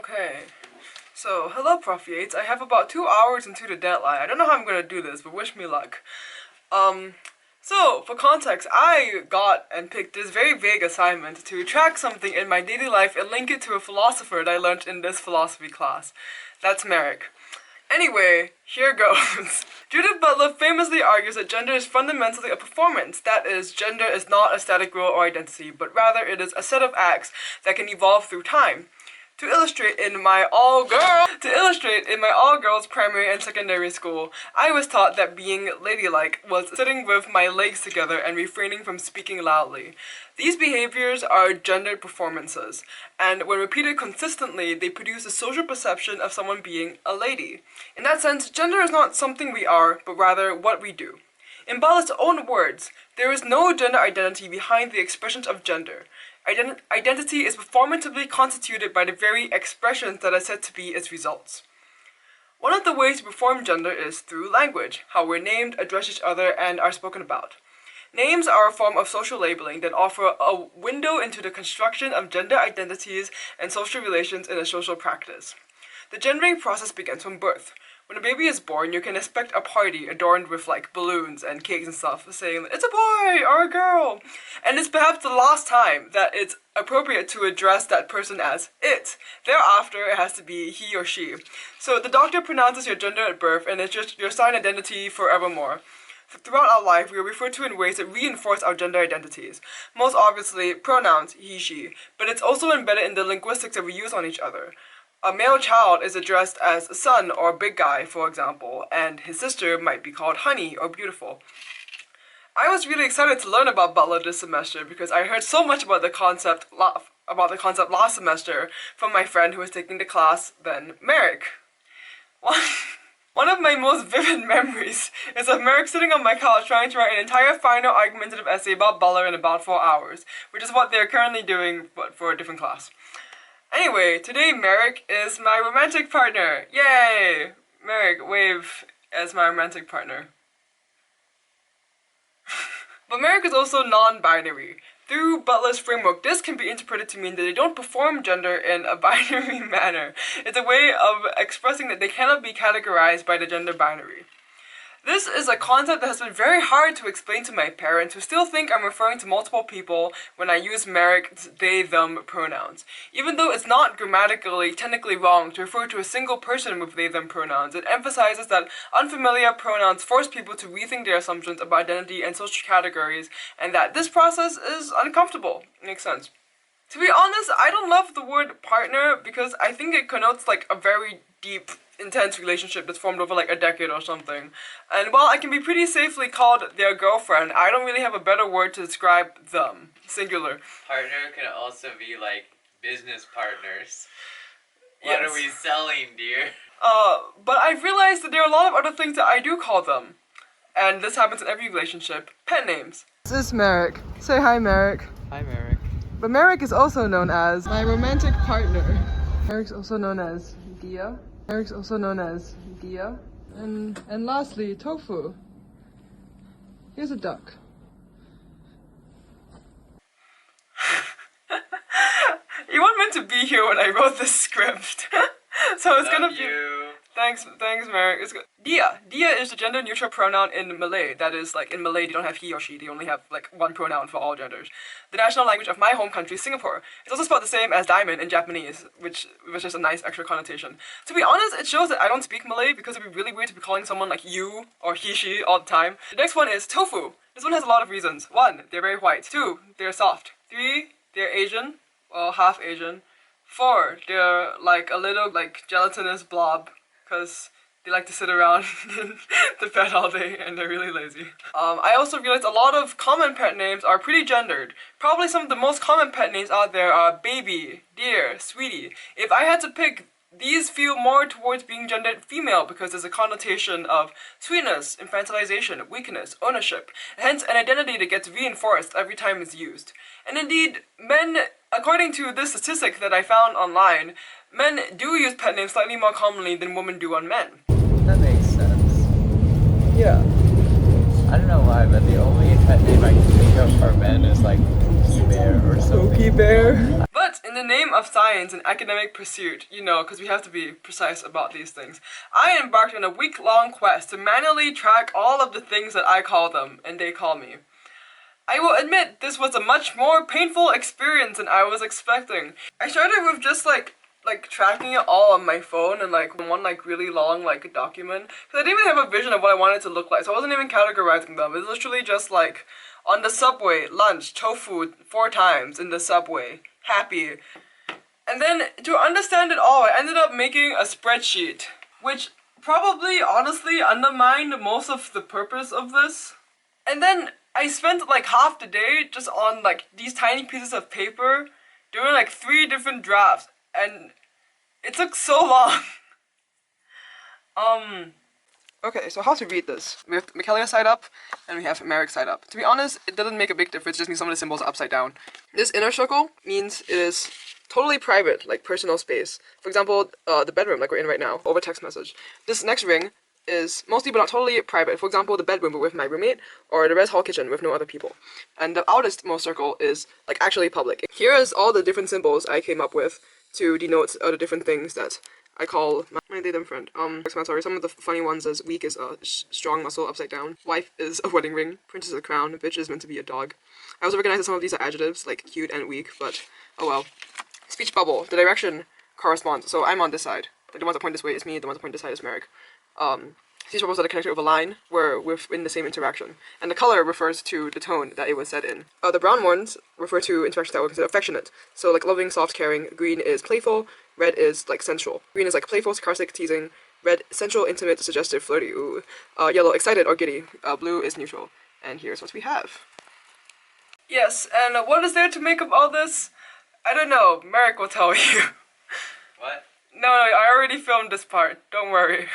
Okay. So, hello Prof Yates. I have about 2 hours until the deadline. I don't know how I'm gonna do this, but wish me luck. So, for context, I got and picked this very vague assignment to track something in my daily life and link it to a philosopher that I learned in this philosophy class. That's Merrick. Anyway, here goes. Judith Butler famously argues that gender is fundamentally a performance. That is, gender is not a static role or identity, but rather it is a set of acts that can evolve through time. To illustrate in my all-girls primary and secondary school, I was taught that being ladylike was sitting with my legs together and refraining from speaking loudly. These behaviors are gendered performances, and when repeated consistently, they produce a social perception of someone being a lady. In that sense, gender is not something we are, but rather what we do. In Butler's own words, there is no gender identity behind the expressions of gender. Identity is performatively constituted by the very expressions that are said to be its results. One of the ways to perform gender is through language, how we're named, address each other, and are spoken about. Names are a form of social labeling that offer a window into the construction of gender identities and social relations in a social practice. The gendering process begins from birth. When a baby is born, you can expect a party adorned with like balloons and cakes and stuff, saying, "It's a boy or a girl." And it's perhaps the last time that it's appropriate to address that person as it. Thereafter, it has to be he or she. So the doctor pronounces your gender at birth, and it's just your assigned identity forevermore. Throughout our life, we are referred to in ways that reinforce our gender identities. Most obviously, pronouns, he, she, but it's also embedded in the linguistics that we use on each other. A male child is addressed as son or big guy, for example, and his sister might be called honey or beautiful. I was really excited to learn about Butler this semester because I heard so much about the concept last semester from my friend who was taking the class then, Merrick. One of my most vivid memories is of Merrick sitting on my couch trying to write an entire final argumentative essay about Butler in about 4 hours, which is what they're currently doing, but for a different class. Anyway, today Merrick is my romantic partner. Yay! Merrick, wave as my romantic partner. But Merrick is also non-binary. Through Butler's framework, this can be interpreted to mean that they don't perform gender in a binary manner. It's a way of expressing that they cannot be categorized by the gender binary. This is a concept that has been very hard to explain to my parents, who still think I'm referring to multiple people when I use Merrick's they-them pronouns. Even though it's not grammatically technically wrong to refer to a single person with they-them pronouns, it emphasizes that unfamiliar pronouns force people to rethink their assumptions about identity and social categories, and that this process is uncomfortable. Makes sense. To be honest, I don't love the word partner because I think it connotes like a very deep, intense relationship that's formed over like a decade or something. And while I can be pretty safely called their girlfriend, I don't really have a better word to describe them. Singular. Partner can also be like business partners. Yes. What are we selling, dear? But I've realized that there are a lot of other things that I do call them. And this happens in every relationship. Pet names. This is Merrick. Say hi, Merrick. Hi, Merrick. But Merrick is also known as my romantic partner. Merrick's also known as Dia. Merrick's also known as Dia. And lastly, Tofu. Here's a duck. You weren't meant to be here when I wrote this script. So it's gonna be... Thanks, Merrick. It's good. Dia. Dia is the gender-neutral pronoun in Malay. That is, like, in Malay, they don't have he or she. They only have, like, one pronoun for all genders. The national language of my home country, Singapore. It's also spelled the same as diamond in Japanese, which is a nice extra connotation. To be honest, it shows that I don't speak Malay because it'd be really weird to be calling someone, like, you or he, she all the time. The next one is tofu. This one has a lot of reasons. 1, they're very white. 2, they're soft. 3, they're Asian, or half Asian. 4, they're, like, a little, like, gelatinous blob. Because they like to sit around in the bed all day and they're really lazy. I also realized a lot of common pet names are pretty gendered. Probably some of the most common pet names out there are baby, dear, sweetie. If I had to pick, these feel more towards being gendered female because there's a connotation of sweetness, infantilization, weakness, ownership, hence an identity that gets reinforced every time it's used. And indeed, men, according to this statistic that I found online, men do use pet names slightly more commonly than women do on men. That makes sense. Yeah. I don't know why, but the only pet name I can think of for men is like Pookie Bear or something. Pookie Bear. But in the name of science and academic pursuit, because we have to be precise about these things, I embarked on a week-long quest to manually track all of the things that I call them, and they call me. I will admit this was a much more painful experience than I was expecting. I started with just like tracking it all on my phone and one really long document, because I didn't even have a vision of what I wanted it to look like, so I wasn't even categorizing them. It was literally just on the subway, lunch, tofu 4 times in the subway, happy. And then to understand it all, I ended up making a spreadsheet, which probably honestly undermined most of the purpose of this. And then I spent half the day just on these tiny pieces of paper doing 3 different drafts, and it took so long. Okay, so how to read this? We have Michaela side up, and we have Merrick side up. To be honest, it doesn't make a big difference, just means some of the symbols are upside down. This inner circle means it is totally private, personal space. For example, the bedroom, we're in right now, over text message. This next ring is mostly but not totally private. For example, the bedroom but with my roommate, or the res hall kitchen with no other people. And the outermost circle is actually public. Here is all the different symbols I came up with to denote the different things that I call my datum friend. Sorry, some of the funny ones is weak is a strong muscle upside down. Wife is a wedding ring. Princess is a crown. Bitch is meant to be a dog. I also recognize that some of these are adjectives, cute and weak, but oh well. Speech bubble. The direction corresponds. So I'm on this side. The ones that point this way is me. The ones that point this side is Merrick. Speech bubbles are connected with a line where we're in the same interaction. And the color refers to the tone that it was said in. The brown ones refer to interactions that were considered affectionate. So loving, soft, caring. Green is playful. Red is sensual. Green is playful, sarcastic, teasing. Red, sensual, intimate, suggestive, flirty. Ooh. Yellow, excited or giddy. Blue is neutral. And here's what we have. Yes, and what is there to make of all this? I don't know. Merrick will tell you. What? No, I already filmed this part. Don't worry.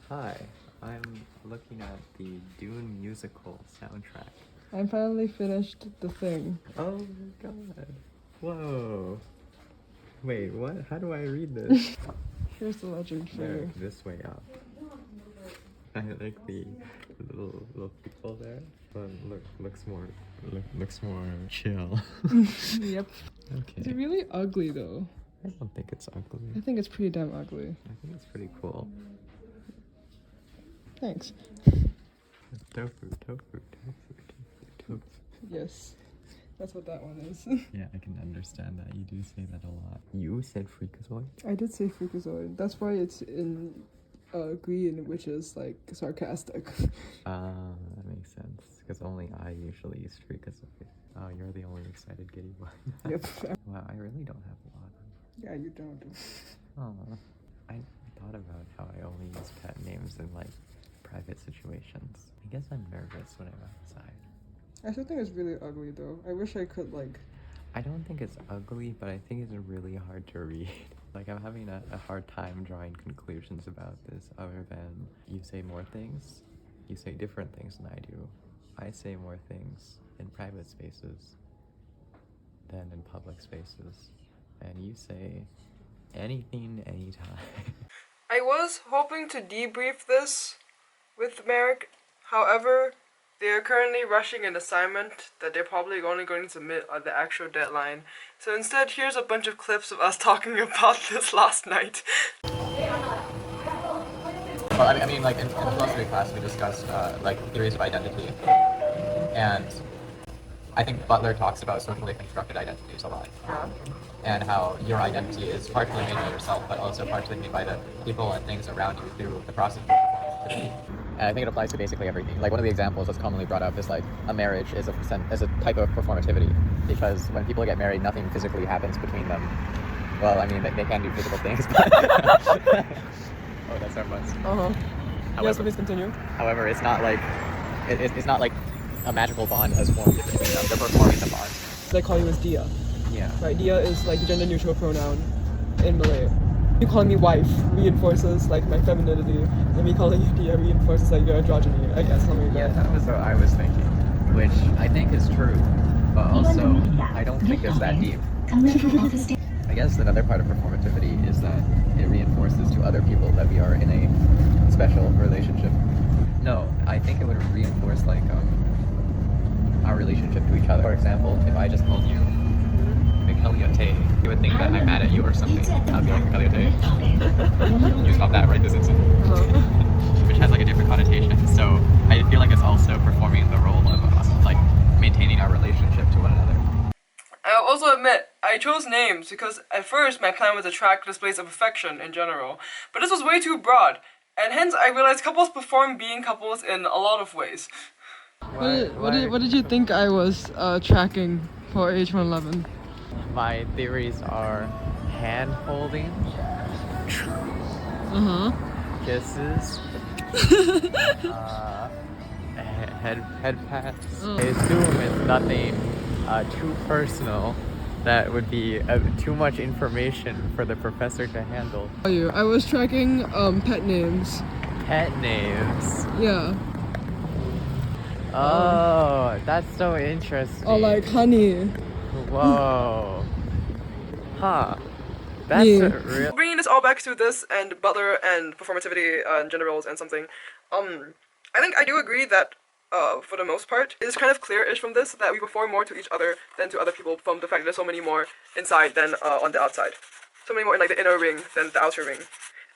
Hi, I'm looking at the Dune musical soundtrack. I finally finished the thing. Oh my god. Whoa. Wait, what? How do I read this? Here's the legend for There, you. this way up. I like the little people there. But looks more chill. Yep. Okay. It's really ugly though. I don't think it's ugly. I think it's pretty damn ugly. I think it's pretty cool. Thanks. Tofu. Yes. That's what that one is. Yeah, I can understand that. You do say that a lot. You said freakazoid? I did say freakazoid. That's why it's in green, which is sarcastic. That makes sense. Because only I usually use freakazoid. Oh, you're the only excited giddy one. Yep. Wow, I really don't have a lot. Yeah, you don't. Oh, I thought about how I only use pet names in private situations. I guess I'm nervous when I'm outside. I still think it's really ugly though. I wish I could I don't think it's ugly, but I think it's really hard to read. I'm having a hard time drawing conclusions about this other than you say more things. You say different things than I do. I say more things in private spaces than in public spaces. And you say anything, anytime. I was hoping to debrief this with Merrick. However, they are currently rushing an assignment that they're probably only going to submit at the actual deadline. So instead, here's a bunch of clips of us talking about this last night. Well, I mean, in philosophy class, we discussed theories of identity, and I think Butler talks about socially constructed identities a lot, and how your identity is partially made by yourself, but also partially made by the people and things around you through the process of performance. And I think it applies to basically everything. One of the examples that's commonly brought up is a marriage is a type of performativity, because when people get married, nothing physically happens between them. Well, I mean, they can do physical things, but oh, that's our bus. However, yes, please continue. However, it's not it's not a magical bond has formed between them. They're performing the bond. They call you as dia. Yeah. Right, dia is the gender neutral pronoun in Malay. You calling me wife reinforces my femininity, and me calling you dia reinforces your androgyny, I guess. Yeah, that was what I was thinking, which I think is true, but also I don't think it's that deep. I guess another part of performativity is that it reinforces to other people that we are in a special relationship. No, I think it would reinforce our relationship to each other. For example, if I just told you you would think that I'm mad at you or something. I'll be like, you stop that right this instant. Which has like a different connotation. So I feel like it's also performing the role of like maintaining our relationship to one another. I'll also admit, I chose names because at first my plan was to track displays of affection in general, but this was way too broad, and hence I realized couples perform being couples in a lot of ways. What did you think I was tracking for H111? My theories are hand holding, kisses, head pats. I assume it's nothing too personal that would be too much information for the professor to handle. I was tracking pet names. Pet names. Yeah. Oh, that's so interesting. Or like honey. Whoa. Huh. That's Yeah. real. Bringing this all back to this and Butler and performativity and gender roles and something, I think I do agree that for the most part, it's kind of clear-ish from this that we perform more to each other than to other people from the fact that there's so many more inside than on the outside. So many more in like the inner ring than the outer ring.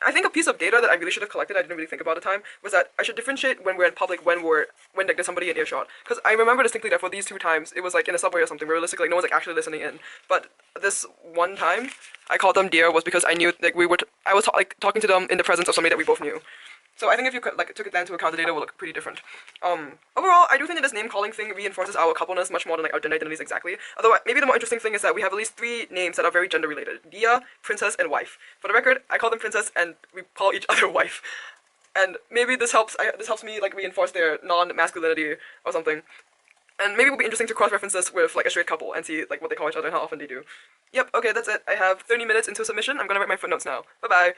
I think a piece of data that I really should have collected, I didn't really think about at the time, was that I should differentiate when we're in public, when like there's somebody in earshot. Because I remember distinctly that for these two times, it was like in a subway or something, realistically, like no one's like actually listening in. But this one time, I called them dear was because I knew like I was talking to them in the presence of somebody that we both knew. So I think if you like took it into account, the data will look pretty different. Overall, I do think that this name calling thing reinforces our coupleness much more than like our gender identities exactly. Although maybe the more interesting thing is that we have at least 3 names that are very gender related: Dia, Princess, and Wife. For the record, I call them Princess, and we call each other Wife. And maybe this helps me like reinforce their non-masculinity or something. And maybe it would be interesting to cross-reference this with like a straight couple and see like what they call each other and how often they do. Yep, okay, that's it. I have 30 minutes into submission. I'm gonna write my footnotes now. Bye bye.